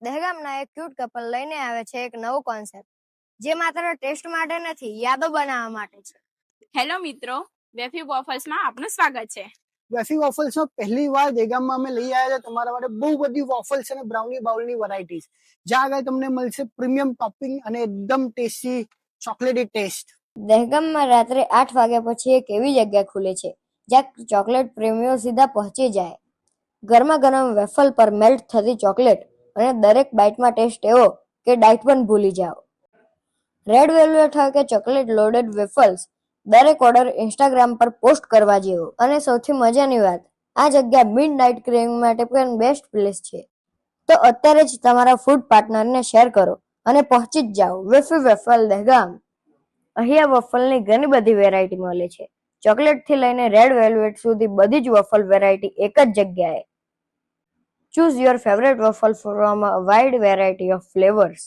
દહેગામના એક cute couple લઈને આવે છે એક નવો કોન્સેપ્ટ, જે માત્ર ટેસ્ટ માટે નથી, યાદો બનાવવા માટે છે. હેલો મિત્રો, વેફી વોફલ્સમાં આપનું સ્વાગત છે. વેફી વોફલ્સમાં પહેલી વાર દહેગામમાં અમે લઈ આવ્યા છે તમારા માટે બહુ બધી વોફલ્સ અને બ્રાઉની બાઉલની વેરાયટીઝ, જ્યાં આગળ તમને મળશે પ્રીમિયમ ટોપિંગ અને એકદમ ટેસ્ટી ચોકલેટી ટેસ્ટ. દહેગામમાં રાત્રે 8 વાગ્યા પછી એક એવી જગ્યા ખુલે છે જ્યાં ચોકલેટ પ્રેમીઓ સીધા પહોંચી જાય. ગરમા ગરમ વેફલ પર મેલ્ટ થતી ચોકલેટ અને દરેક બાઇટમાં ટેસ્ટ એવો કે ડાયટ પણ ભૂલી જાઓ. રેડ વેલ્વેટ હોય કે ચોકલેટ લોડેડ વેફલ્સ, દરેક ઓર્ડર ઇન્સ્ટાગ્રામ પર પોસ્ટ કરવા જેવો. અને સૌથી મજાની વાત, આ જગ્યા મિડ નાઇટ ક્રેવિંગ માટે પણ બેસ્ટ પ્લેસ છે. તો અત્યારે જ તમારા ફૂડ પાર્ટનરને શેર કરો અને પહોંચી જ જાઓ વેફી વેફલ દહેગામ. અહીંયા વફલની ઘણી બધી વેરાયટી મળે છે. ચોકલેટ થી લઈને રેડ વેલ્વેટ સુધી બધી જ વફલ વેરાયટી એક જ જગ્યાએ. Choose your favourite waffle from a wide variety of flavours.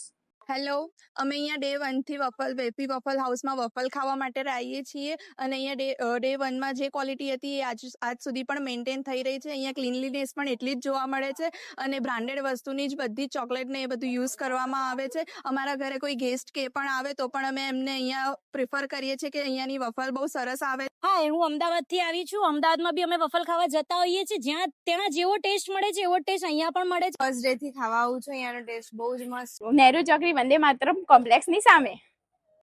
Hello, અમે અહીંયા ડે 1 થી વેફી વફલ હાઉસમાં વફલ ખાવા માટે આવીએ છીએ અને અહીંયા ડે 1 માં જે ક્વોલિટી હતી એ આજ સુધી પણ મેન્ટેન થઈ રહી છે. અહીંયા ક્લીનલીનેસ પણ એટલી જ જોવા મળે છે અને બ્રાન્ડેડ વસ્તુની જ બધી ચોકલેટ ને એ બધું યુઝ કરવામાં આવે છે. અમારા ઘરે કોઈ ગેસ્ટ કે પણ આવે તો પણ અમે એમને અહીંયા પ્રિફર કરીએ છીએ કે અહીંયાની વફલ બહુ સરસ આવે. હા, હું અમદાવાદથી આવી છું. અમદાવાદમાં બી અમે વફલ ખાવા જતા હોઈએ છીએ. જ્યાં ત્યાં જેવો ટેસ્ટ મળે છે એવો ટેસ્ટ અહીંયા પણ મળે છે. ફર્સ્ટ ડે થી ખાવા આવું છું, અહીંયાનો ટેસ્ટ બહુ જ મસ્ત. નહેરુ ચોકડી વંદે માતરમ કોમ્પ્લેક્સની સામે.